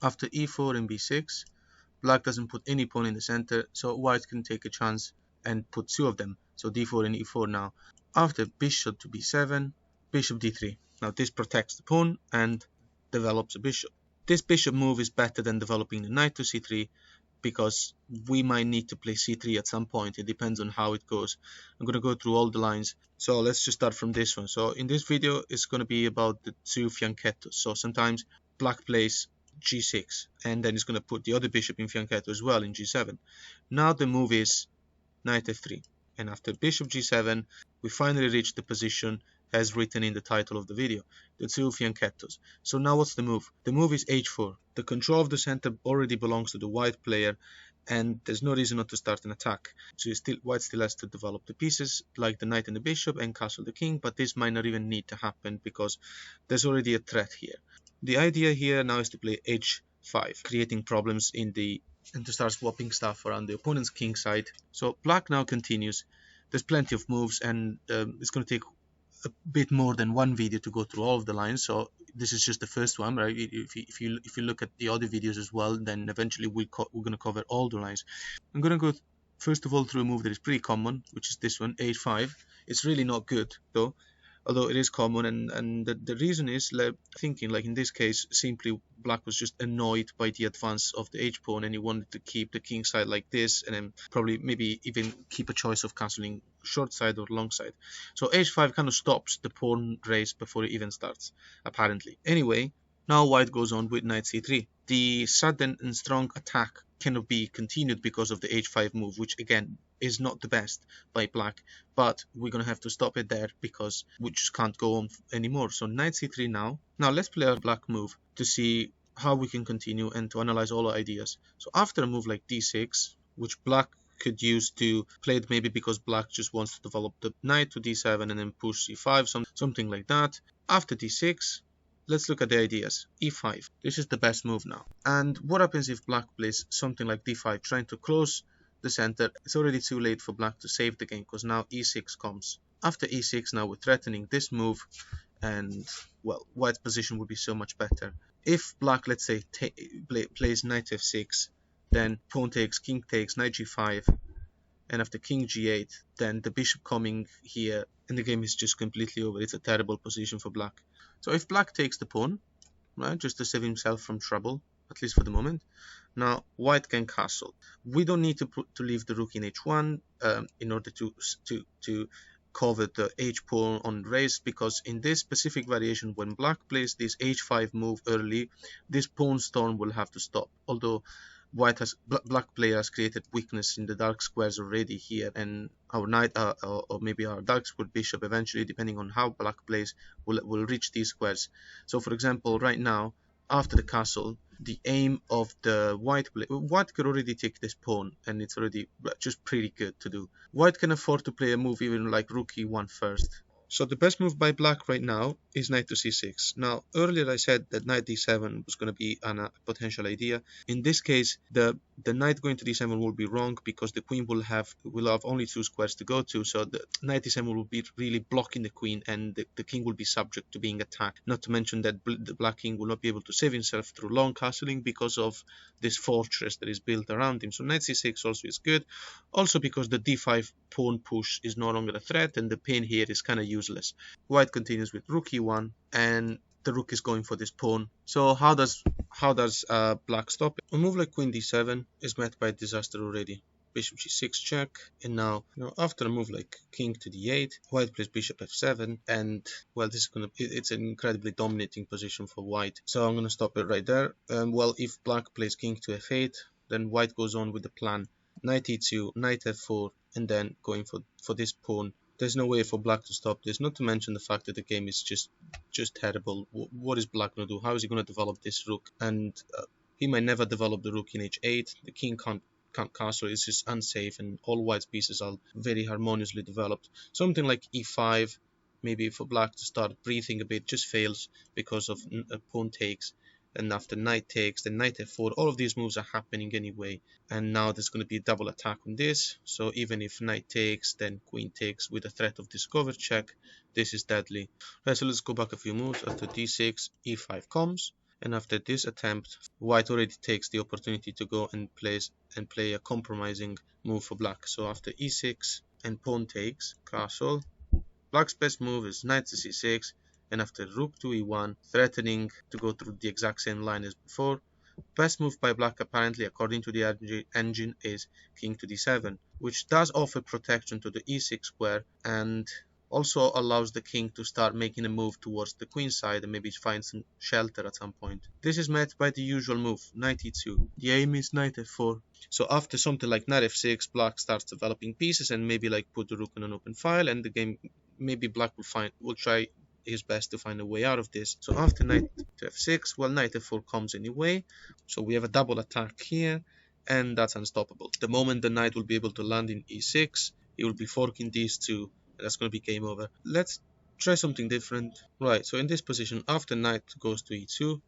After e4 and b6, black doesn't put any pawn in the center, so white can take a chance and put two of them, so d4 and e4 now. After bishop to b7, bishop d3. Now this protects the pawn and develops a bishop. This bishop move is better than developing the knight to c3, because we might need to play c3 at some point. It depends on how it goes. I'm going to go through all the lines. So let's just start from this one. So in this video, it's going to be about the two fianchettos. So sometimes black plays g6, and then it's going to put the other bishop in fianchetto as well in g7. Now the move is knight f3. And after bishop g7, we finally reach the position as written in the title of the video, the two fianchettos. So now what's the move? The move is h4. The control of the center already belongs to the white player, and there's no reason not to start an attack. So white still has to develop the pieces, like the knight and the bishop, and castle the king, but this might not even need to happen because there's already a threat here. The idea here now is to play h5, creating problems and to start swapping stuff around the opponent's king side. So black now continues. There's plenty of moves, and it's going to take a bit more than one video to go through all of the lines, so this is just the first one, right? If you look at the other videos as well, then eventually we're going to cover all the lines. I'm going to go first of all through a move that is pretty common, which is this one, h5. It's really not good though, although it is common, and the reason is thinking like in this case simply black was just annoyed by the advance of the h-pawn, and he wanted to keep the king side like this, and then probably maybe even keep a choice of castling short side or long side. So h5 kind of stops the pawn race before it even starts, apparently. Anyway, now white goes on with knight c3. The sudden and strong attack cannot be continued because of the h5 move, which again is not the best by black, but we're gonna have to stop it there because we just can't go on anymore. So knight c3 now. Now let's play a black move to see how we can continue and to analyze all our ideas. So after a move like d6, which black could use to play it, maybe because black just wants to develop the knight to d7 and then push c5, something like that. After d6, let's look at the ideas. e5. This is the best move now. And what happens if black plays something like d5, trying to close the center? It's already too late for black to save the game because now e6 comes. After e6, now we're threatening this move, and well, white's position would be so much better. If black, let's say, plays knight f6, then pawn takes, king takes, knight g5, and after king g8, then the bishop coming here, and the game is just completely over. It's a terrible position for black. So if black takes the pawn, right, just to save himself from trouble, at least for the moment, now white can castle. We don't need to leave the rook in h1 in order to cover the h-pawn on race, because in this specific variation, when black plays this h5 move early, this pawn storm will have to stop. Although black player has created weakness in the dark squares already here, and our knight or maybe our dark square bishop eventually, depending on how black plays, will reach these squares. So for example, right now after the castle, the aim of the white could already take this pawn, and it's already just pretty good to do. White can afford to play a move even like rook e1 first. So the best move by black right now is knight to c6. Now earlier I said that knight d7 was going to be a potential idea. In this case, the knight going to d7 will be wrong because the queen will have only two squares to go to. So the knight d7 will be really blocking the queen, and the king will be subject to being attacked. Not to mention that the black king will not be able to save himself through long castling because of this fortress that is built around him. So knight c6 also is good. Also because the d5 pawn push is no longer a threat, and the pawn here is kind of useless. White continues with rook e1, and the rook is going for this pawn. So how does black stop it? A move like queen d7 is met by disaster already. Bishop g6 check, and now after a move like king to d8, white plays bishop f7, and well, this is it's an incredibly dominating position for white. So I'm gonna stop it right there. Well, if black plays king to f8, then white goes on with the plan: knight e2, knight f4, and then going for this pawn. There's no way for black to stop this, not to mention the fact that the game is just terrible. What is black going to do? How is he going to develop this rook? And he might never develop the rook in h8. The king can't castle. It's just unsafe, and all white's pieces are very harmoniously developed. Something like e5, maybe for black to start breathing a bit, just fails because of a pawn takes. And after knight takes, then knight f4, all of these moves are happening anyway. And now there's going to be a double attack on this. So even if knight takes, then queen takes with a threat of discover check, this is deadly. Right, so let's go back a few moves. After d6, e5 comes. And after this attempt, white already takes the opportunity to go and play a compromising move for black. So after e6 and pawn takes castle, black's best move is knight to c6, and after rook to e1, threatening to go through the exact same line as before, best move by black apparently according to the engine is king to d7, which does offer protection to the e6 square and also allows the king to start making a move towards the queen side and maybe find some shelter at some point. This is met by the usual move, knight e2. The aim is knight f4. So after something like knight f6, black starts developing pieces and maybe like put the rook in an open file, and the game maybe black will try his best to find a way out of this. So after knight to f6, well, knight f4 comes anyway, so we have a double attack here, and that's unstoppable. The moment the knight will be able to land in e6, he will be forking these two, and that's going to be game over. Let's try something different. Right, so in this position, after knight goes to e2,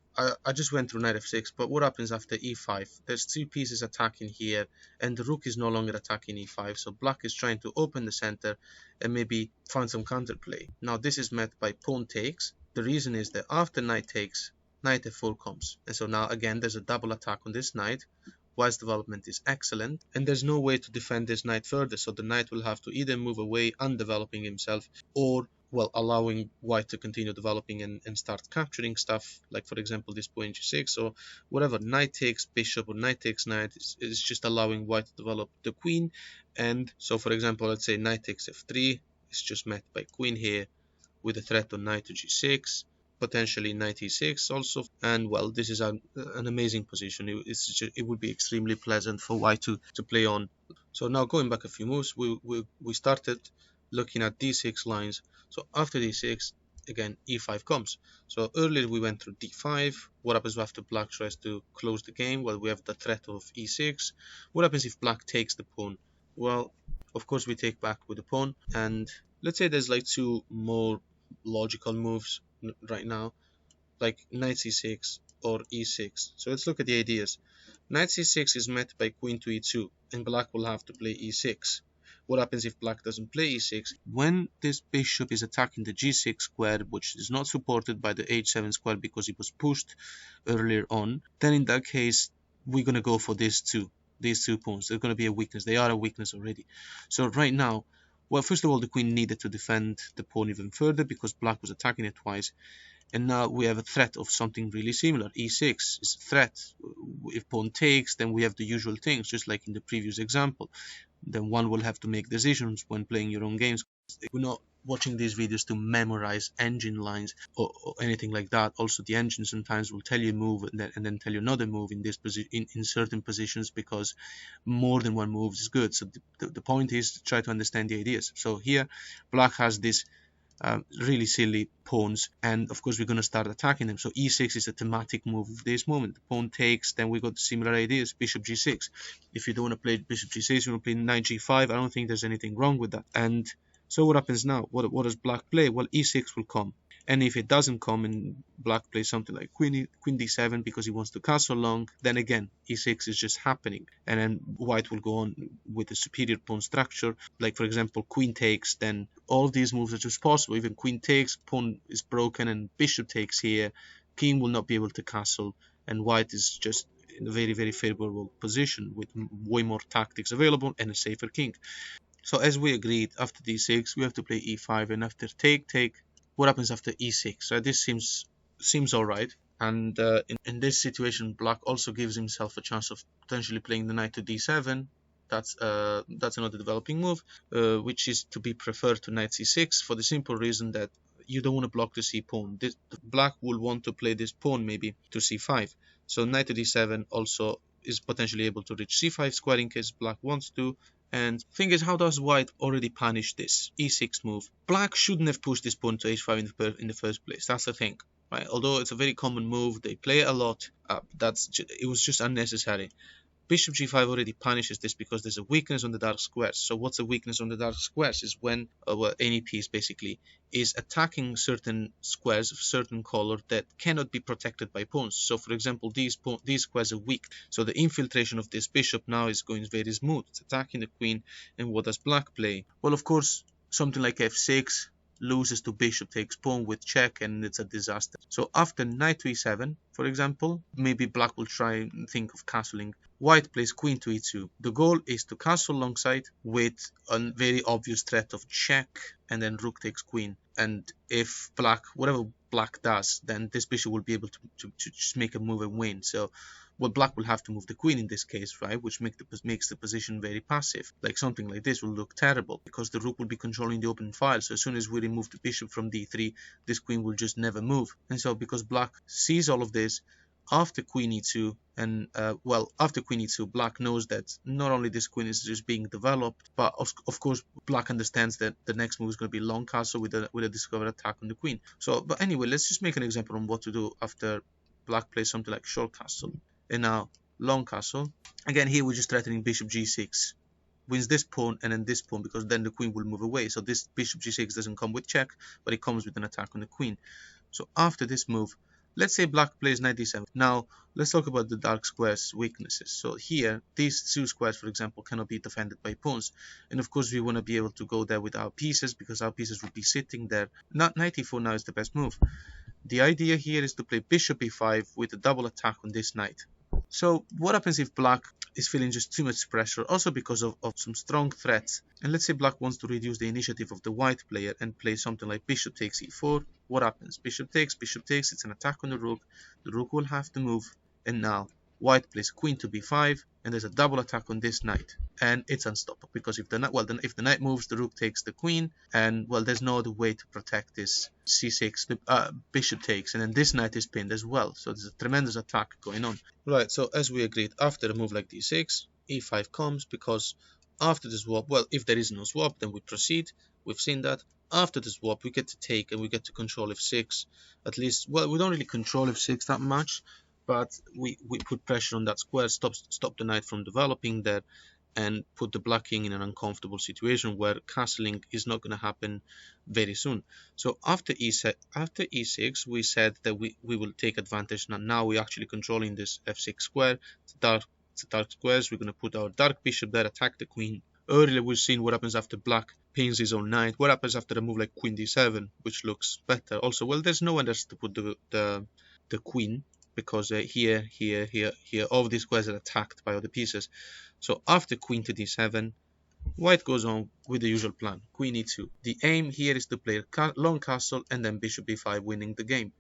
I just went through knight f6, but what happens after e5? There's two pieces attacking here, and the rook is no longer attacking e5, so black is trying to open the center and maybe find some counterplay. Now this is met by pawn takes. The reason is that after knight takes, knight f4 comes, and so now again there's a double attack on this knight. White's development is excellent, and there's no way to defend this knight further, so the knight will have to either move away, undeveloping himself, or, well, allowing white to continue developing and start capturing stuff, like for example this pawn g6 or whatever. Knight takes bishop or knight takes knight is just allowing white to develop the queen, and so for example, let's say knight takes f3, it's just met by queen here with a threat on knight to g6, potentially knight e6 also, and well, this is an amazing position. It would be extremely pleasant for white to play on. So now going back a few moves, we started looking at d6 lines. So after d6, again e5 comes. So earlier we went through d5. What happens after black tries to close the game? Well, we have the threat of e6. What happens if black takes the pawn? Well, of course we take back with the pawn, and let's say there's like two more logical moves right now, like knight c6 or e6. So let's look at the ideas. Knight c6 is met by queen to e2, and black will have to play e6. What happens if black doesn't play e6? When this bishop is attacking the g6 square, which is not supported by the h7 square because it was pushed earlier on, then in that case we're going to go for these two pawns. They're going to be a weakness. They are a weakness already. So right now, well, first of all, the queen needed to defend the pawn even further because black was attacking it twice. And now we have a threat of something really similar. e6 is a threat. If pawn takes, then we have the usual things, just like in the previous example. Then one will have to make decisions when playing your own games. We're not watching these videos to memorize engine lines or anything like that. Also, the engine sometimes will tell you move and then tell you another move in this in certain positions, because more than one move is good. So the point is to try to understand the ideas. So here, black has this really silly pawns, and of course we're going to start attacking them. So e6 is a thematic move of this moment. The pawn takes, then we got similar ideas. Bishop g6. If you don't want to play bishop g6, you want to play knight g5. I don't think there's anything wrong with that. And so what happens now? What does black play? Well, e6 will come, and if it doesn't come and black plays something like queen d7 because he wants to castle long, then again e6 is just happening, and then white will go on with the superior pawn structure. Like for example, queen takes, then all these moves are just possible. Even queen takes, pawn is broken, and bishop takes here, king will not be able to castle, and white is just in a very, very favorable position with way more tactics available and a safer king. So as we agreed, after d6 we have to play e5, and after take, what happens after e6? So this seems all right, and in this situation black also gives himself a chance of potentially playing the knight to d7. That's another developing move, which is to be preferred to knight c6 for the simple reason that you don't want to block the c pawn. Black will want to play this pawn maybe to c5. So knight to d7 also is potentially able to reach c5 square in case black wants to. And thing is, how does white already punish this e6 move? Black shouldn't have pushed this pawn to h5 in the first place. That's the thing, right? Although it's a very common move, they play it a lot. It was just unnecessary. Bishop g5 already punishes this because there's a weakness on the dark squares. So what's a weakness on the dark squares? Is when well, any piece basically is attacking certain squares of certain color that cannot be protected by pawns. So for example, these squares are weak. So the infiltration of this bishop now is going very smooth. It's attacking the queen. And what does black play? Well, of course, something like f6. loses to bishop takes pawn with check, and it's a disaster. So after knight to e7, for example, maybe black will try and think of castling. White plays queen to e2. The goal is to castle alongside with a very obvious threat of check, and then rook takes queen. And if black, whatever black does, then this bishop will be able to just make a move and win. So well, black will have to move the queen in this case, right? Which makes the position very passive. Like something like this will look terrible because the rook will be controlling the open file. So as soon as we remove the bishop from d3, this queen will just never move. And so because black sees all of this, after queen e2, and after queen e2, black knows that not only this queen is just being developed, but of course black understands that the next move is going to be long castle with a discovered attack on the queen. So, but anyway, let's just make an example on what to do after black plays something like short castle. And now long castle. Again, here we're just threatening bishop g6. Wins this pawn and then this pawn, because then the queen will move away. So this bishop g6 doesn't come with check, but it comes with an attack on the queen. So after this move, let's say black plays knight d7. Now let's talk about the dark squares weaknesses. So here, these two squares, for example, cannot be defended by pawns. And of course we want to be able to go there with our pieces, because our pieces will be sitting there. Not knight e4 now is the best move. The idea here is to play bishop e5 with a double attack on this knight. So what happens if black is feeling just too much pressure, also because of some strong threats? And let's say black wants to reduce the initiative of the white player and play something like bishop takes e4. What happens? Bishop takes, it's an attack on the rook. The rook will have to move, and now white plays queen to b5, and there's a double attack on this knight, and it's unstoppable, because if the knight moves, the rook takes the queen, and well, there's no other way to protect this c6. The bishop takes, and then this knight is pinned as well, so there's a tremendous attack going on. Right, so as we agreed, after a move like d6, e5 comes, because after the swap, well, if there is no swap, then we proceed. We've seen that. After the swap, we get to take, and we get to control f6. At least, well, we don't really control f6 that much, but we put pressure on that square, stop the knight from developing there, and put the black king in an uncomfortable situation where castling is not going to happen very soon. So after e6, we said that we will take advantage. Now we're actually controlling this f6 square. It's a dark squares. We're going to put our dark bishop there, attack the queen. Earlier we've seen what happens after black pins his own knight. What happens after a move like queen d7, which looks better. Also, well, there's no one else to put the queen, because here, all of these squares are attacked by other pieces. So after queen to d7, white goes on with the usual plan, queen e2. The aim here is to play long castle and then bishop e5, winning the game.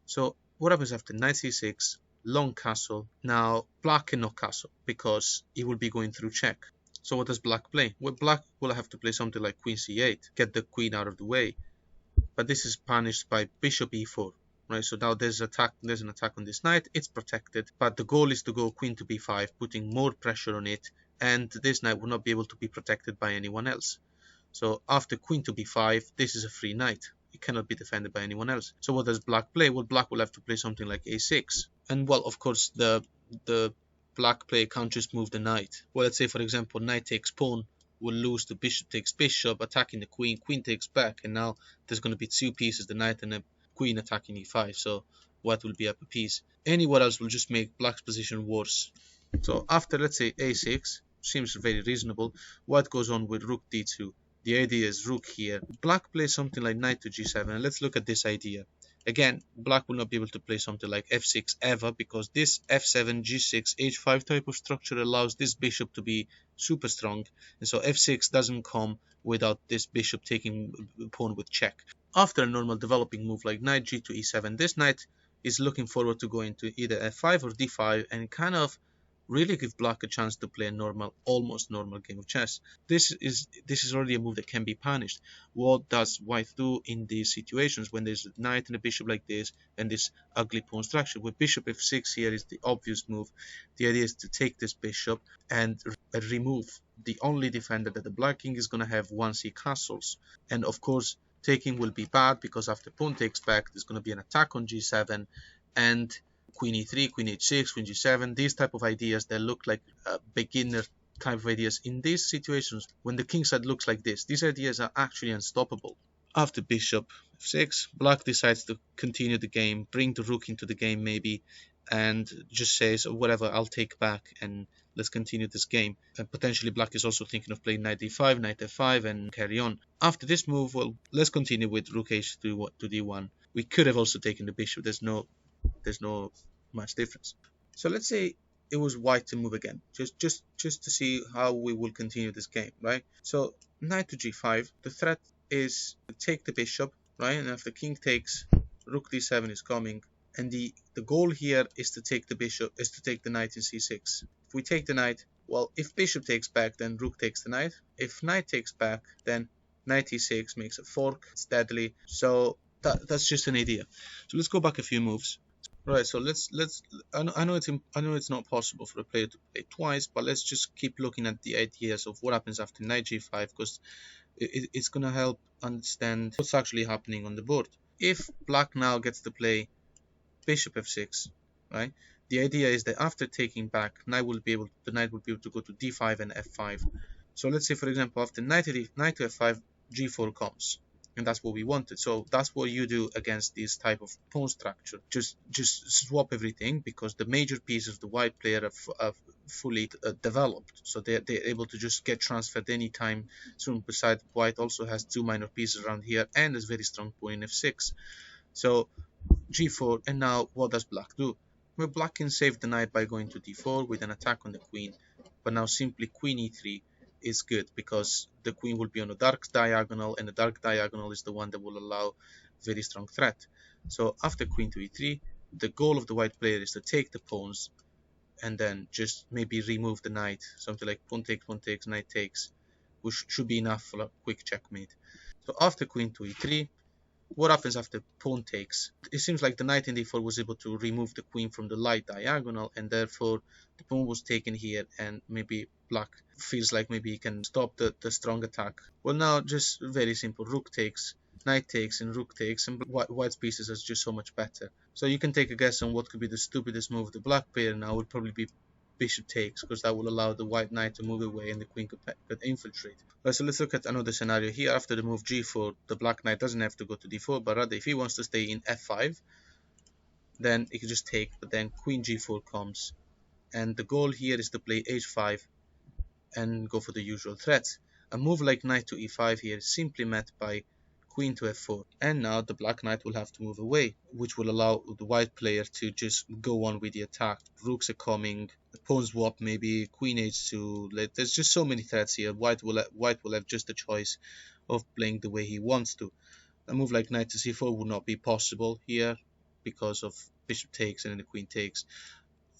So what happens after knight c6, long castle? Now black cannot castle because he will be going through check. So what does black play? Well, black will have to play something like queen c8, get the queen out of the way. But this is punished by bishop e4. Right, so now there's an attack on this knight. It's protected, but the goal is to go queen to b5, putting more pressure on it, and this knight will not be able to be protected by anyone else. So after queen to b5, this is a free knight. It cannot be defended by anyone else. So what does black play? Well, black will have to play something like a6, and well, of course, the black player can't just move the knight. Well, let's say, for example, knight takes pawn, will lose to bishop takes bishop, attacking the queen, queen takes back, and now there's going to be two pieces, the knight and a queen attacking e5, so white will be up a piece. Anyone else will just make black's position worse. So after, let's say, a6, seems very reasonable, white goes on with rook d2. The idea is rook here. Black plays something like knight to g7, and let's look at this idea. Again, black will not be able to play something like f6 ever, because this f7, g6, h5 type of structure allows this bishop to be super strong, and so f6 doesn't come without this bishop taking pawn with check. After a normal developing move like knight g to e7, this knight is looking forward to going to either f5 or d5 and kind of really give black a chance to play a normal, almost normal game of chess. This is already a move that can be punished. What does white do in these situations when there's a knight and a bishop like this and this ugly pawn structure? With bishop f6 here is the obvious move. The idea is to take this bishop and remove the only defender that the black king is going to have once he castles. And of course, taking will be bad, because after pawn takes back, there's going to be an attack on g7 and queen e3, queen h6, queen g7, these type of ideas that look like beginner type of ideas. In these situations, when the king side looks like this, these ideas are actually unstoppable. After bishop f6, black decides to continue the game, bring the rook into the game maybe, and just says, whatever, I'll take back and let's continue this game. And potentially black is also thinking of playing knight d5, knight f5, and carry on. After this move, well, let's continue with rook h to d1. We could have also taken the bishop. There's no much difference. So let's say it was white to move again, just to see how we will continue this game, right? So knight to g5. The threat is to take the bishop, right? And if the king takes, rook d7 is coming, and the goal here is to take the bishop, is to take the knight in c6. If we take the knight, well, if bishop takes back, then rook takes the knight. If knight takes back, then knight e6 makes a fork. It's deadly. So that's just an idea. So let's go back a few moves. Right, so let's. I know it's not possible for a player to play twice, but let's just keep looking at the ideas of what happens after knight g5, because it's gonna help understand what's actually happening on the board. If black now gets to play bishop f6, right? The idea is that after taking back, the knight will be able to go to d5 and f5. So let's say, for example, after knight to f5, g4 comes, and that's what we wanted. So that's what you do against this type of pawn structure. Just swap everything, because the major pieces of the white player are fully developed, so they're able to just get transferred anytime soon. Besides, white also has two minor pieces around here and is very strong pawn in f6. So g4, and now what does black do? Well, black can save the knight by going to d4 with an attack on the queen, but now simply queen e3 is good, because the queen will be on a dark diagonal, and the dark diagonal is the one that will allow very strong threat. So after queen to e3, the goal of the white player is to take the pawns, and then just maybe remove the knight, something like pawn takes, knight takes, which should be enough for a quick checkmate. So after queen to e3, what happens after pawn takes? It seems like the knight in d4 was able to remove the queen from the light diagonal, and therefore the pawn was taken here, and maybe black feels like maybe he can stop the strong attack. Well, now just very simple: rook takes, knight takes, and rook takes, and white's pieces is just so much better. So you can take a guess on what could be the stupidest move of the black player now. Would probably be bishop takes, because that will allow the white knight to move away and the queen could infiltrate. Right, so let's look at another scenario here. After the move g4, the black knight doesn't have to go to d4, but rather if he wants to stay in f5, then he can just take, but then queen g4 comes, and the goal here is to play h5 and go for the usual threats. A move like knight to e5 here is simply met by queen to f4, and now the black knight will have to move away, which will allow the white player to just go on with the attack. Rooks are coming, pawn swap, maybe queen h2. There's just so many threats here. White will have just the choice of playing the way he wants to. A move like knight to c4 would not be possible here because of bishop takes and then the queen takes.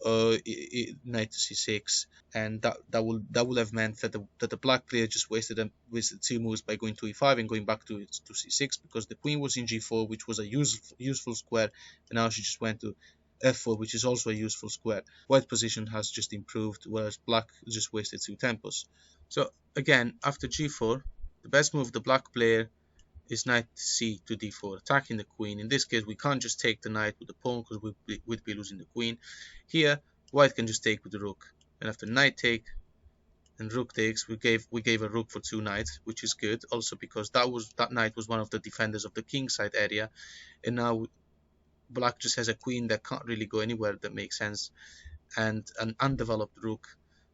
Knight to c6, and that will have meant that the black player just wasted two moves by going to e5 and going back to c6, because the queen was in g4, which was a useful square, and now she just went to f4, which is also a useful square. White position has just improved, whereas black just wasted two tempos. So again, after g4, the best move of the black player is knight c to d4, attacking the queen. In this case, we can't just take the knight with the pawn, because we'd be losing the queen. Here, white can just take with the rook, and after knight take and rook takes, we gave a rook for two knights, which is good, also because that knight was one of the defenders of the king side area, and now black just has a queen that can't really go anywhere that makes sense, and an undeveloped rook.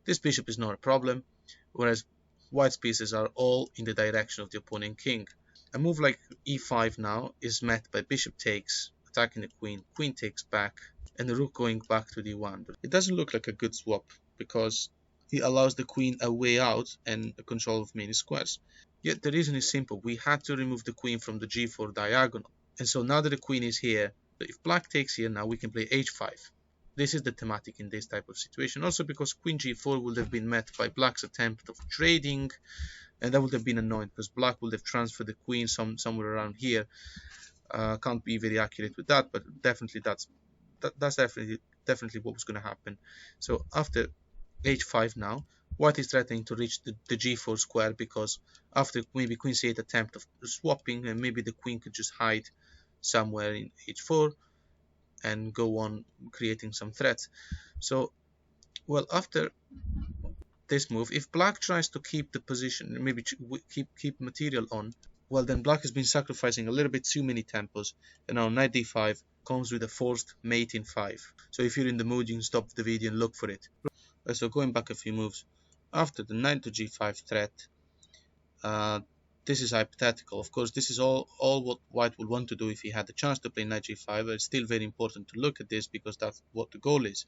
This bishop is not a problem, whereas white's pieces are all in the direction of the opponent king. A move like e5 now is met by bishop takes, attacking the queen, queen takes back, and the rook going back to d1. But it doesn't look like a good swap, because it allows the queen a way out and a control of many squares. Yet the reason is simple: we had to remove the queen from the g4 diagonal. And so now that the queen is here, if black takes here, now we can play h5. This is the thematic in this type of situation. Also because queen g4 would have been met by black's attempt of trading, and that would have been annoying, because black would have transferred the queen somewhere around here. Can't be very accurate with that, but definitely that's definitely what was going to happen. So after h5 now, white is threatening to reach the g4 square, because after maybe queen c8 attempt of swapping, and maybe the queen could just hide somewhere in h4 and go on creating some threats. So, well, after this move, if black tries to keep the position, maybe keep material on, Well, then black has been sacrificing a little bit too many tempos, and now knight d5 comes with a forced mate in 5. So if you're in the mood, you can stop the video and look for it. So going back a few moves, after the knight to g5 threat, this is hypothetical. Of course, this is all what white would want to do if he had the chance to play knight g5, but it's still very important to look at this because that's what the goal is.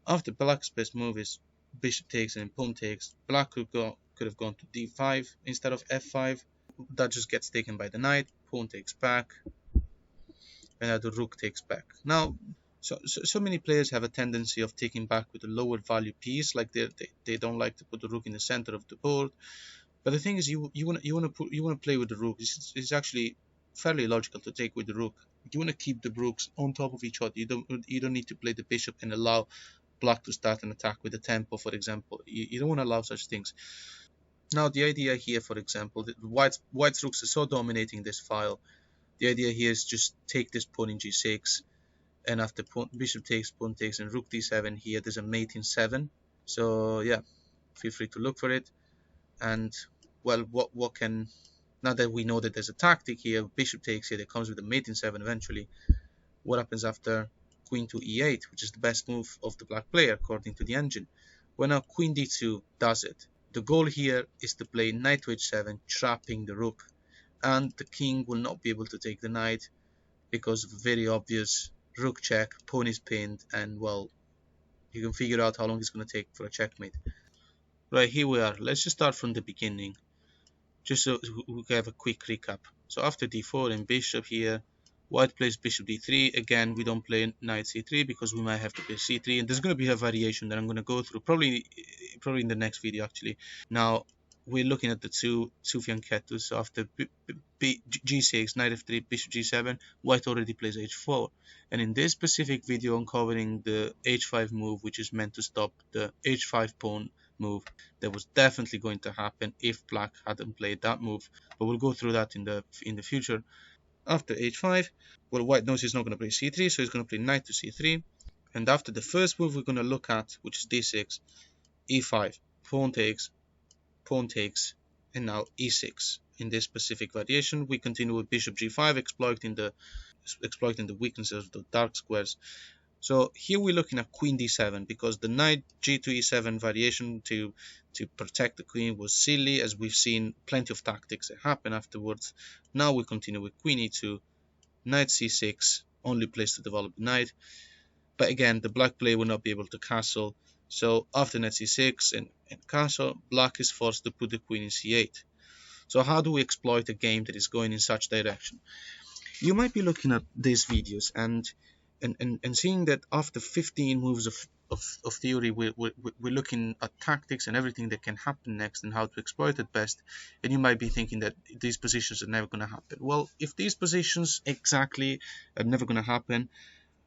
After black's best move is bishop takes and pawn takes, black could have gone to d5 instead of f5. That just gets taken by the knight, pawn takes back, and now the rook takes back. Now, so many players have a tendency of taking back with a lower value piece, like they don't like to put the rook in the center of the board. But the thing is, you want to play with the rook. It's actually fairly logical to take with the rook. You want to keep the rooks on top of each other. You don't need to play the bishop and allow black to start an attack with a tempo, for example. You don't want to allow such things. Now, the idea here, for example, that white's rooks are so dominating this file. The idea here is just take this pawn in g6, and after bishop takes, pawn takes, and rook d7 here, there's a mate in 7. So yeah, feel free to look for it. And well, what can, now that we know that there's a tactic here, bishop takes here, that comes with a mate in 7 eventually. What happens after queen to e8, which is the best move of the black player according to the engine? Well, now queen d2 does it. The goal here is to play knight to h7, trapping the rook, and the king will not be able to take the knight because of a very obvious rook check, pawn is pinned, and well, you can figure out how long it's going to take for a checkmate. Right, here we are. Let's just start from the beginning, just so we can have a quick recap. So after d4 and bishop here, white plays bishop d3. Again, we don't play knight c3 because we might have to play c3, and there's going to be a variation that I'm going to go through probably in the next video actually. Now we're looking at the two fianchettos. So after g6, knight f3, bishop g7, white already plays h4, and in this specific video I'm covering the h5 move, which is meant to stop the h5 pawn move that was definitely going to happen if black hadn't played that move, but we'll go through that in the future. After h5, well, white knows he's not going to play c3, so he's going to play knight to c3, and after the first move we're going to look at, which is d6, e5, pawn takes, and now e6. In this specific variation, we continue with bishop g5, exploiting the weaknesses of the dark squares. So here we're looking at queen d7 because the knight g2 e7 variation to protect the queen was silly, as we've seen plenty of tactics that happen afterwards. Now we continue with queen e2, knight c6, only place to develop the knight. But again, the black player will not be able to castle. So after knight c6 and castle, black is forced to put the queen in c8. So how do we exploit a game that is going in such direction? You might be looking at these videos and seeing that after 15 moves of theory, we're looking at tactics and everything that can happen next and how to exploit it best, and you might be thinking that these positions are never going to happen. Well, if these positions exactly are never going to happen,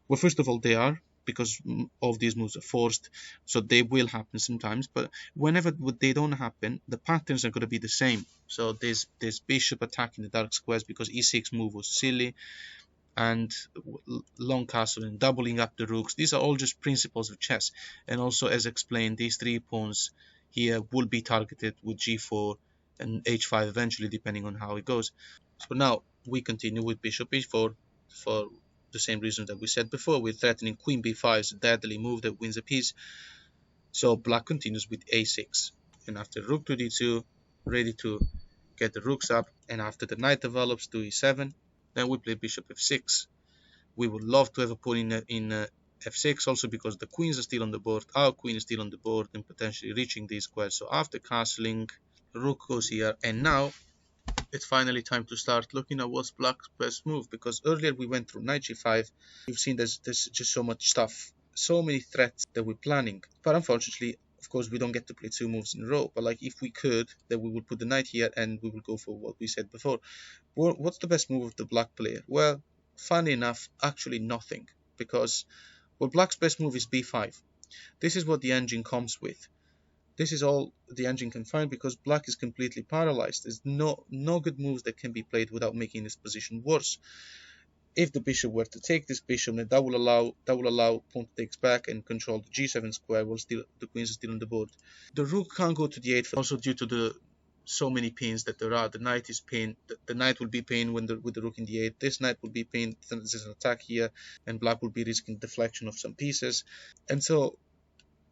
well, first of all, they are, because all of these moves are forced, so they will happen sometimes, but whenever they don't happen, the patterns are going to be the same. So there's bishop attacking the dark squares because e6 move was silly, and long castle and doubling up the rooks. These are all just principles of chess, and also, as explained, these 3 pawns here will be targeted with g4 and h5 eventually, depending on how it goes. So now we continue with bishop h4 for the same reason that we said before. We're threatening queen b5 is a deadly move that wins a piece. So black continues with a6, and after rook to d2, ready to get the rooks up, and after the knight develops to e7, then we play bishop f6. We would love to have a pawn in f6 also because the queens are still on the board, our queen is still on the board and potentially reaching these squares. So after castling, rook goes here, and now it's finally time to start looking at what's black's best move, because earlier we went through knight g5. We've seen there's just so much stuff, so many threats that we're planning, but unfortunately, of course, we don't get to play 2 moves in a row. But like, if we could, then we would put the knight here and we will go for what we said before. What's the best move of the black player? Well, funny enough, actually nothing, because well, black's best move is b5. This is what the engine comes with. This is all the engine can find because black is completely paralyzed. There's no good moves that can be played without making this position worse. If the bishop were to take this bishop, then that will allow pawn takes back and control the g7 square while still the queens are still on the board. The rook can't go to the 8th, also due to so many pains that there are. The knight is pain. The knight will be pain when with the rook in d8. This knight will be pain. Then there's an attack here, and black will be risking deflection of some pieces. And so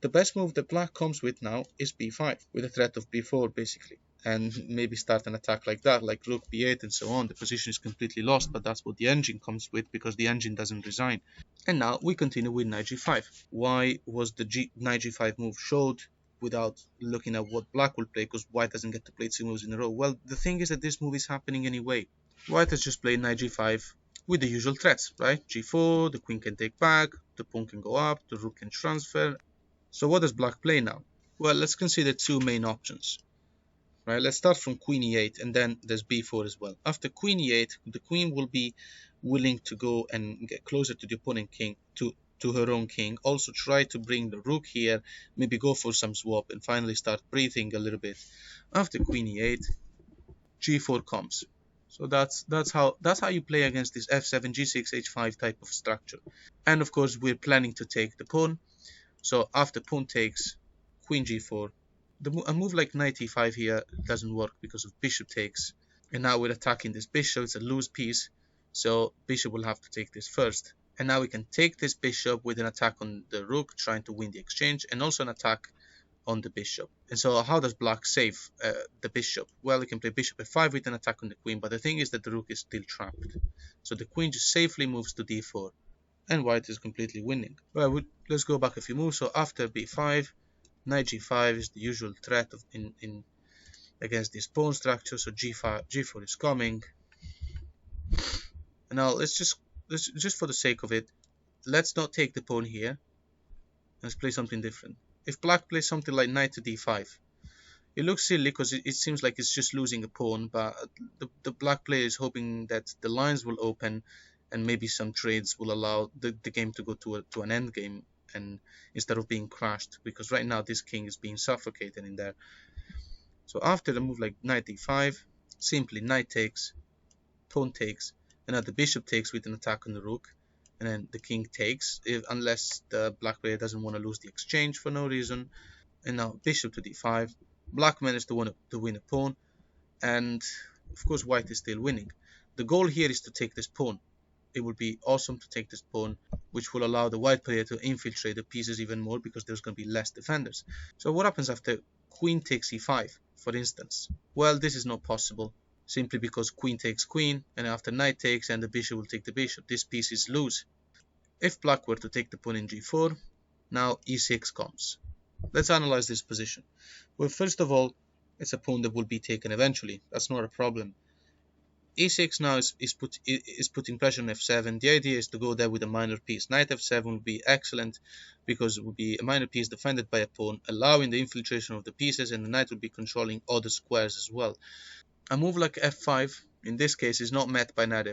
the best move that black comes with now is b5, with a threat of b4 basically, and maybe start an attack like that, like rook b8 and so on. The position is completely lost, but that's what the engine comes with, because the engine doesn't resign. And now we continue with knight g5. Why was the knight g5 move showed without looking at what black will play, because white doesn't get to play 2 moves in a row? Well, the thing is that this move is happening anyway. White has just played knight g5 with the usual threats, right? g4, the queen can take back, the pawn can go up, the rook can transfer. So what does black play now? Well, let's consider 2 main options. Right, let's start from queen e8, and then there's b4 as well. After queen e8, the queen will be willing to go and get closer to the opponent king, to her own king. Also try to bring the rook here, maybe go for some swap, and finally start breathing a little bit. After queen e8, g4 comes. So that's how you play against this f7, g6, h5 type of structure. And of course we're planning to take the pawn. So after pawn takes, queen g4, a move like knight e5 here doesn't work because of bishop takes. And now we're attacking this bishop. It's a loose piece, so bishop will have to take this first. And now we can take this bishop with an attack on the rook, trying to win the exchange, and also an attack on the bishop. And so how does black save the bishop? Well, you can play bishop f5 with an attack on the queen, but the thing is that the rook is still trapped. So the queen just safely moves to d4, and white is completely winning. Well, let's go back a few moves. So after b5, knight g5 is the usual threat in against this pawn structure. So g4 is coming. And now let's just for the sake of it, let's not take the pawn here. Let's play something different. If black plays something like knight to d5, it looks silly because it seems like it's just losing a pawn, but the black player is hoping that the lines will open and maybe some trades will allow the game to go to an endgame, and instead of being crashed, because right now this king is being suffocated in there. So after the move like knight d5, simply knight takes, pawn takes, and now the bishop takes with an attack on the rook, and then the king takes, unless the black player doesn't want to lose the exchange for no reason. And now bishop to d5, black managed to win a pawn, and of course white is still winning. The goal here is to take this pawn. It would be awesome to take this pawn, which will allow the white player to infiltrate the pieces even more, because there's going to be less defenders. So what happens after queen takes e5, for instance? Well, this is not possible, simply because queen takes queen, and after knight takes, and the bishop will take the bishop. This piece is loose. If black were to take the pawn in g4, now e6 comes. Let's analyze this position. Well, first of all, it's a pawn that will be taken eventually. That's not a problem. e6 now is putting pressure on f7. The idea is to go there with a minor piece. Knight f7 will be excellent because it will be a minor piece defended by a pawn, allowing the infiltration of the pieces, and the knight will be controlling other squares as well. A move like f5 in this case is not met by knight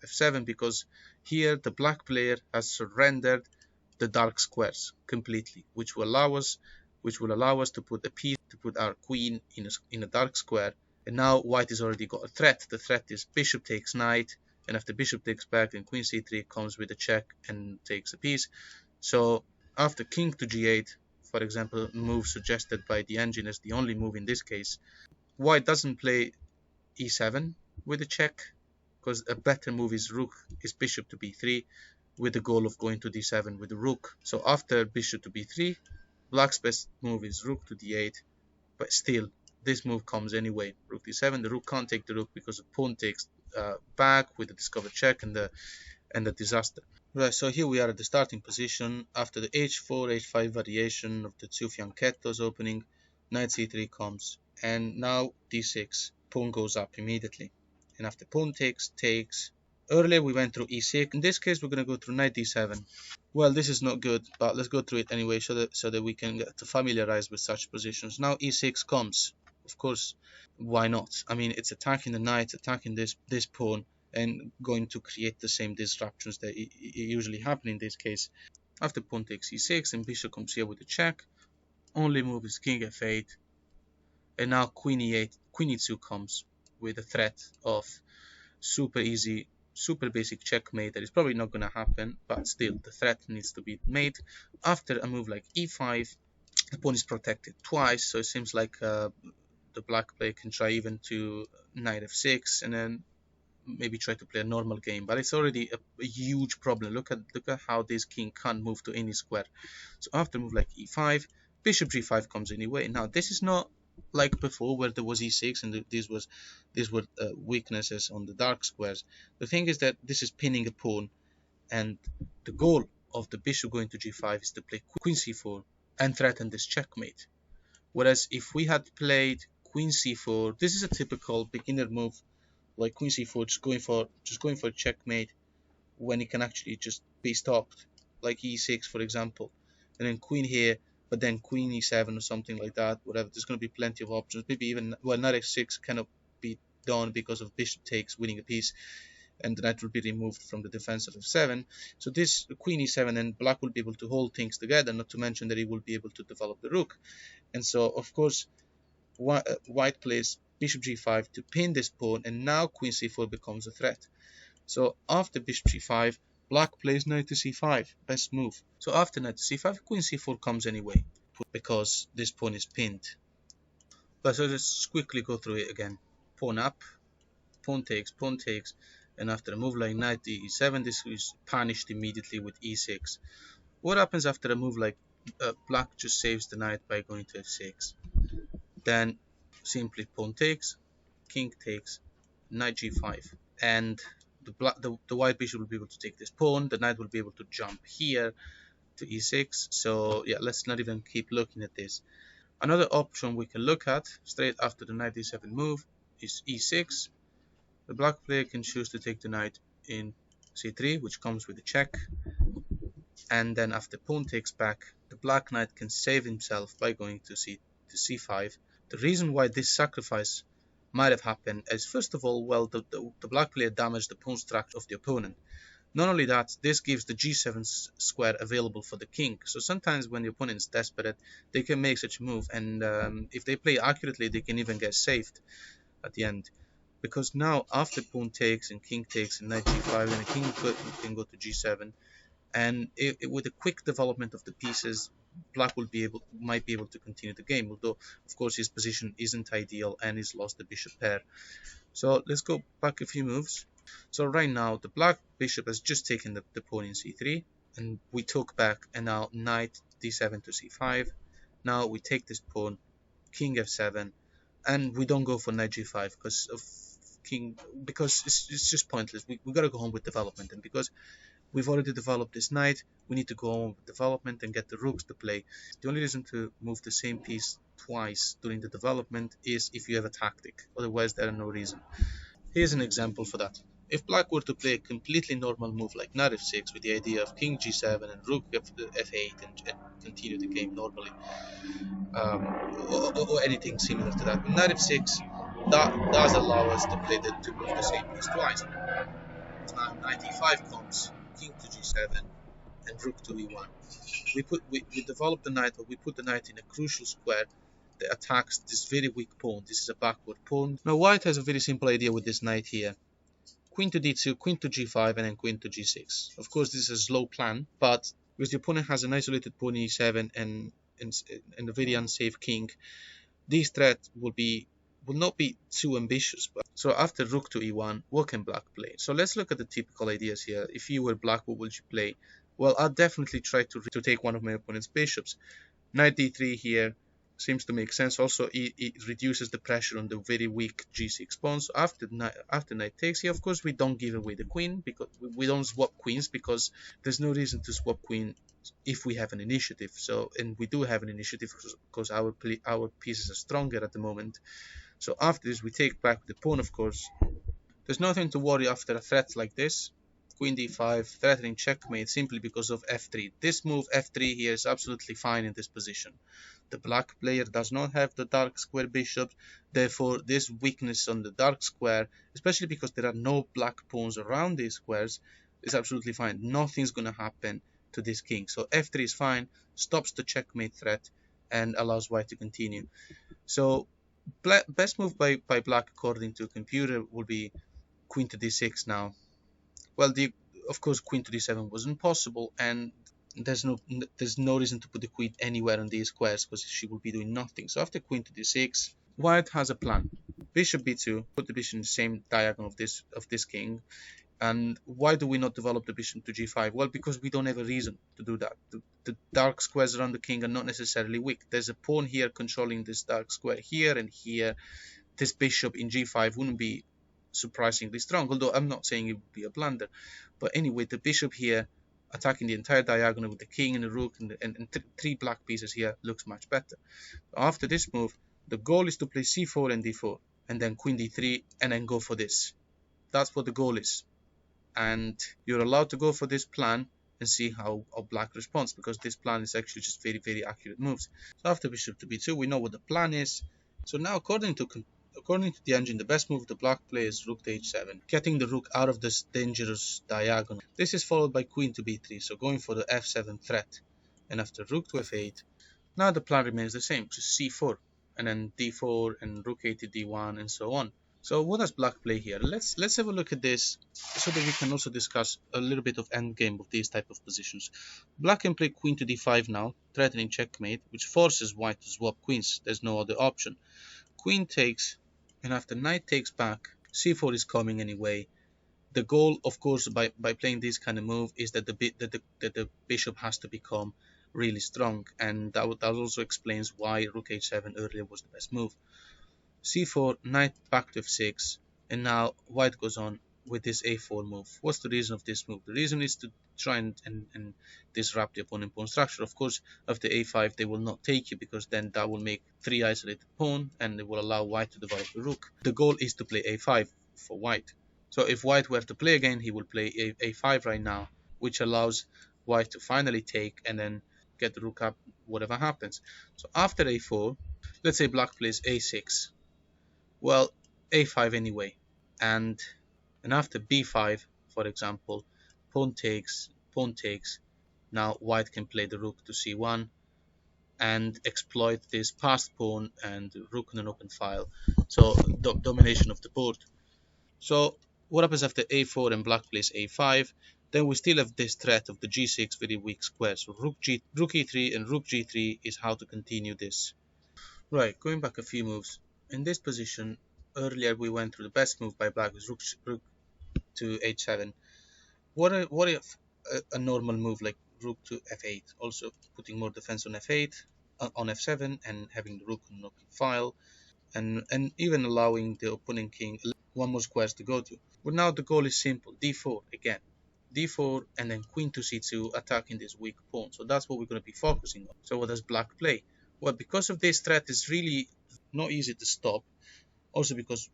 f7, because here the black player has surrendered the dark squares completely, which will allow us to put our queen in a dark square. And now white has already got a threat. The threat is bishop takes knight, and after bishop takes back, then queen c3 comes with a check and takes a piece. So after king to g8, for example, move suggested by the engine as the only move in this case, white doesn't play e7 with a check, because a better move is bishop to b3, with the goal of going to d7 with the rook. So after bishop to b3, black's best move is rook to d8, but still this move comes anyway. Rook d7, the rook can't take the rook because the pawn takes back with the discovered check and the disaster. Right, so here we are at the starting position. After the h4, h5 variation of the two fianchettos opening, knight c3 comes, and now d6, pawn goes up immediately. And after pawn takes, earlier we went through e6. In this case, we're going to go through knight d7. Well, this is not good, but let's go through it anyway so that we can get to familiarize with such positions. Now e6 comes. Of course, why not? I mean, it's attacking the knight, attacking this pawn, and going to create the same disruptions that usually happen in this case. After pawn takes e6 and bishop comes here with a check, only move is king f8, and now queen e8, queen e2 comes with a threat of super easy, super basic checkmate that is probably not going to happen, but still the threat needs to be made. After a move like e5, the pawn is protected twice, so it seems like the the black player can try even to knight f6 and then maybe try to play a normal game, but it's already a huge problem. Look at how this king can't move to any square. So after move like e5, bishop g5 comes anyway. Now this is not like before where there was e6 and these were weaknesses on the dark squares. The thing is that this is pinning a pawn, and the goal of the bishop going to g5 is to play queen c4 and threaten this checkmate. Whereas if we had played queen c4, this is a typical beginner move, like queen c4, just going for checkmate when it can actually just be stopped, like e6 for example, and then queen here, but then queen e7 or something like that. Whatever, there's going to be plenty of options. Maybe even, well, knight f6 cannot be done because of bishop takes, winning a piece, and the knight will be removed from the defense of f7. So this queen e7, and black will be able to hold things together, not to mention that he will be able to develop the rook. And so of course white plays bishop g5 to pin this pawn, and now queen c4 becomes a threat. So after bishop g5, black plays knight to c5, best move. So after knight to c5, queen c4 comes anyway, because this pawn is pinned. But so let's quickly go through it again. Pawn up, pawn takes, and after a move like knight to e7, this is punished immediately with e6. What happens after a move like black just saves the knight by going to f6? Then simply pawn takes, king takes, knight g5, and the white bishop will be able to take this pawn. The knight will be able to jump here to e6. So yeah, let's not even keep looking at this. Another option we can look at straight after the knight e7 move is e6. The black player can choose to take the knight in c3, which comes with a check, and then after pawn takes back, the black knight can save himself by going to c5. The reason why this sacrifice might have happened is, first of all, well, the black player damaged the pawn structure of the opponent. Not only that, this gives the g7 square available for the king. So sometimes when the opponent is desperate, they can make such a move, and if they play accurately, they can even get saved at the end. Because now after pawn takes and king takes and knight g5, then the king can go to g7, and with a quick development of the pieces, black might be able to continue the game, although of course his position isn't ideal and he's lost the bishop pair. So let's go back a few moves. So right now the black bishop has just taken the pawn in c3, and we took back, and now knight d7 to c5. Now we take this pawn, king f7, and we don't go for knight g5 because it's just pointless. We gotta go home with development, and because we've already developed this knight, we need to go on with development and get the rooks to play. The only reason to move the same piece twice during the development is if you have a tactic, otherwise there are no reason. Here's an example for that. If black were to play a completely normal move like knight f6 with the idea of king g7 and rook f8 and continue the game normally, or anything similar to that, knight f6 that does allow us to move the same piece twice. Now knight e5 comes, king to g7, and rook to e1. We develop the knight, or we put the knight in a crucial square that attacks this very weak pawn. This is a backward pawn. Now white has a very simple idea with this knight here. Queen to d2, queen to g5, and then queen to g6. Of course, this is a slow plan, but because the opponent has an isolated pawn in e7 and a very unsafe king, these threats will not be too ambitious. So after rook to e1, what can black play? So let's look at the typical ideas here. If you were black, what would you play? Well, I'd definitely try to take one of my opponent's bishops. Knight d3 here seems to make sense. Also, it reduces the pressure on the very weak g6 pawn. So after knight takes here, of course, we don't give away the queen, because we don't swap queens, because there's no reason to swap queen if we have an initiative. So, and we do have an initiative because our pieces are stronger at the moment. So after this, we take back the pawn, of course. There's nothing to worry after a threat like this. Queen d5, threatening checkmate simply because of f3. This move, f3 here, is absolutely fine in this position. The black player does not have the dark square bishop, therefore this weakness on the dark square, especially because there are no black pawns around these squares, is absolutely fine. Nothing's going to happen to this king. So f3 is fine, stops the checkmate threat, and allows white to continue. So best move by black according to a computer will be queen to d6 now. Well, of course queen to d7 wasn't possible, and there's no reason to put the queen anywhere on these squares because she will be doing nothing. So after queen to d6, White has a plan. Bishop b2, put the bishop in the same diagonal of this king. And why do we not develop the bishop to g5? Well, because we don't have a reason to do that. The dark squares around the king are not necessarily weak. There's a pawn here controlling this dark square here and here. This bishop in g5 wouldn't be surprisingly strong, although I'm not saying it would be a blunder. But anyway, the bishop here attacking the entire diagonal with the king and the rook and three black pieces here looks much better. After this move, the goal is to play c4 and d4, and then queen d3, and then go for this. That's what the goal is. And you're allowed to go for this plan and see how black responds, because this plan is actually just very, very accurate moves. So after bishop to b2, we know what the plan is. So now according to the engine, the best move the black play is rook to h7, getting the rook out of this dangerous diagonal. This is followed by queen to b3, so going for the f7 threat. And after rook to f8, now the plan remains the same, just c4, and then d4 and rook a to d1 and so on. So what does black play here? Let's have a look at this so that we can also discuss a little bit of endgame of these type of positions. Black can play queen to d5 now, threatening checkmate, which forces white to swap queens. There's no other option. Queen takes, and after knight takes back, c4 is coming anyway. The goal, of course, by playing this kind of move is that the bishop has to become really strong, and that also explains why rook h7 earlier was the best move. c4, knight back to f6, and now white goes on with this a4 move. What's the reason of this move? The reason is to try and disrupt the opponent pawn structure. Of course, after a5 they will not take you, because then that will make three isolated pawn and it will allow white to develop the rook. The goal is to play a5 for white. So if white were to play again, he will play a5 right now, which allows white to finally take and then get the rook up whatever happens. So after a4, let's say black plays a6. Well, a5 anyway, and after b5, for example, pawn takes, pawn takes. Now white can play the rook to c1 and exploit this passed pawn and rook on an open file. So domination of the board. So what happens after a4 and black plays a5? Then we still have this threat of the g6 very weak square. So rook e3 and rook g3 is how to continue this. Right, going back a few moves. In this position, earlier we went through the best move by black was rook to h7. What if a normal move like rook to f8, also putting more defense on f8, on f7, and having the rook on an open file, and even allowing the opponent king one more squares to go to. But now the goal is simple: d4 again, d4, and then queen to c2, attacking this weak pawn. So that's what we're going to be focusing on. So what does black play? Well, because of this threat, is really not easy to stop. Also because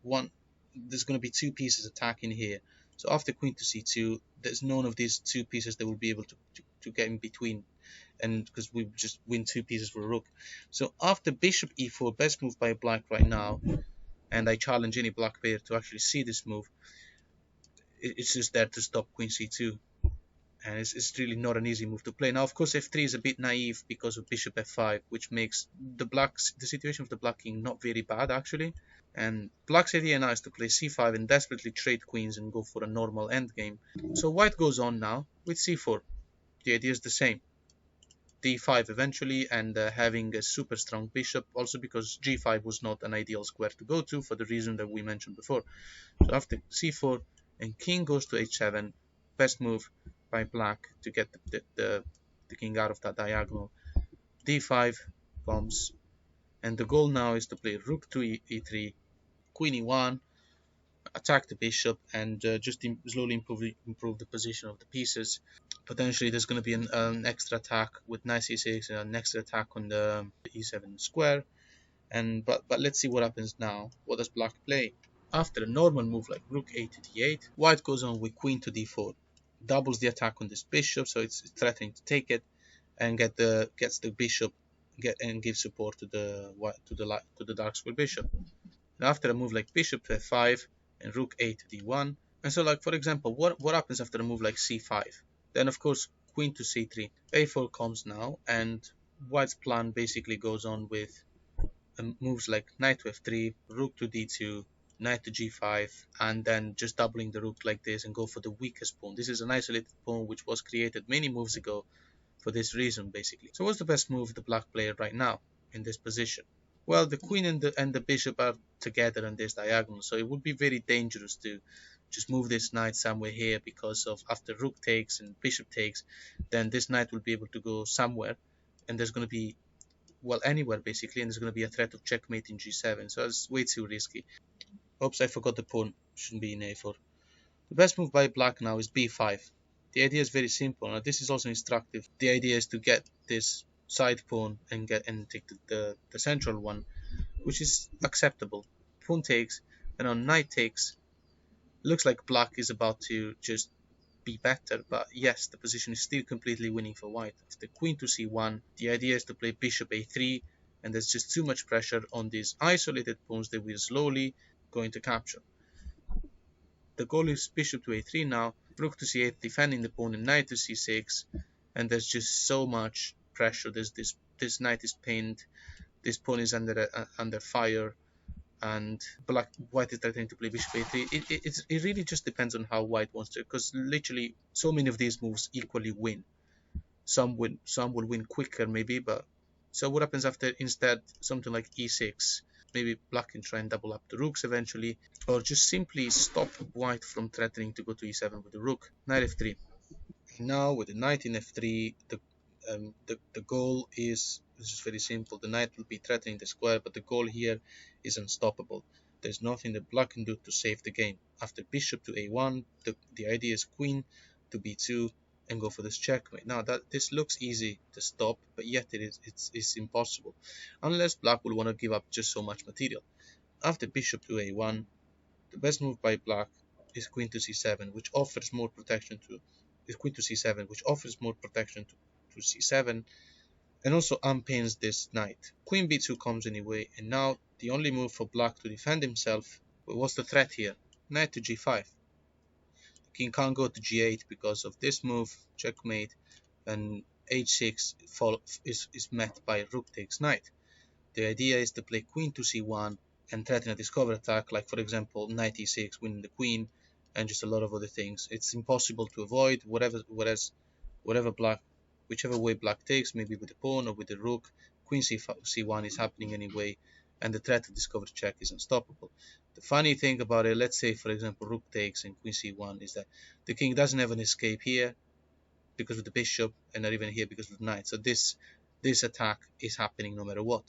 there's going to be two pieces attacking here. So after queen to c2, there's none of these two pieces that will be able to get in between, and because we just win two pieces for a rook. So after bishop e4, best move by black right now, and I challenge any black player to actually see this move. It's just there to stop queen c2, and it's really not an easy move to play. Now, of course, f3 is a bit naive because of bishop f5, which makes the situation of the black king not very bad actually. And black's idea now is to play c5 and desperately trade queens and go for a normal endgame. So white goes on now with c4. The idea is the same. d5 eventually, and having a super strong bishop, also because g5 was not an ideal square to go to for the reason that we mentioned before. So after c4 and king goes to h7, best move by black to get the king out of that diagonal. d5 comes, and the goal now is to play rook to e3, queen e1, attack the bishop, and just slowly improve the position of the pieces. Potentially there's going to be an extra attack with knight c6 and an extra attack on the e7 square. But let's see what happens now. What does black play? After a normal move like rook a to d8, white goes on with queen to d4, doubles the attack on this bishop, so it's threatening to take it, and gets the bishop and gives support to the dark square bishop. And after a move like bishop to f5 and rook a to d1, and so like for example, what happens after a move like c5? Then of course queen to c3, a4 comes now, and white's plan basically goes on with moves like knight to f3, rook to d2, knight to g5, and then just doubling the rook like this and go for the weakest pawn. This is an isolated pawn which was created many moves ago for this reason basically. So what's the best move of the black player right now in this position? Well, the queen and the bishop are together on this diagonal, so it would be very dangerous to just move this knight somewhere here, because of after rook takes and bishop takes, then this knight will be able to go somewhere, and there's going to be, well, anywhere basically, and there's going to be a threat of checkmate in g7, so it's way too risky. Oops, I forgot the pawn shouldn't be in a4. The best move by black now is b5. The idea is very simple. Now this is also instructive. The idea is to get this side pawn and take the central one, which is acceptable. Pawn takes, and on knight takes, looks like black is about to just be better, but yes, the position is still completely winning for white. After queen to c1, the idea is to play bishop a3, and there's just too much pressure on these isolated pawns that we're slowly going to capture. The goal is bishop to a3 now, rook to c8, defending the pawn, and knight to c6, and there's just so much pressure. This knight is pinned, this pawn is under fire, and white is threatening to play bishop a3. It really just depends on how white wants to, because literally so many of these moves equally win. Some will win quicker maybe, but so what happens after instead something like e6? Maybe black can try and double up the rooks eventually, or just simply stop white from threatening to go to e7 with the rook. Knight f3. Now with the knight in f3, the goal is just very simple. The knight will be threatening the square, but the goal here is unstoppable. There's nothing that black can do to save the game. After bishop to a1, the idea is queen to b2 and go for this checkmate. Now that this looks easy to stop, but yet it's impossible, unless black will want to give up just so much material. After bishop to a1, the best move by black is queen to c7, which offers more protection to c7, and also unpins this knight. Queen b2 comes anyway, and now the only move for black to defend himself. What's the threat here? Knight to g5. The king can't go to g8 because of this move, checkmate, and h6 is met by rook takes knight. The idea is to play queen to c1 and threaten a discover attack, like for example knight e6, winning the queen, and just a lot of other things. It's impossible to avoid whichever way black takes, maybe with the pawn or with the rook. Queen c1 is happening anyway, and the threat of discover check is unstoppable. The funny thing about it, let's say for example rook takes and queen c1, is that the king doesn't have an escape here because of the bishop, and not even here because of the knight. So this attack is happening no matter what.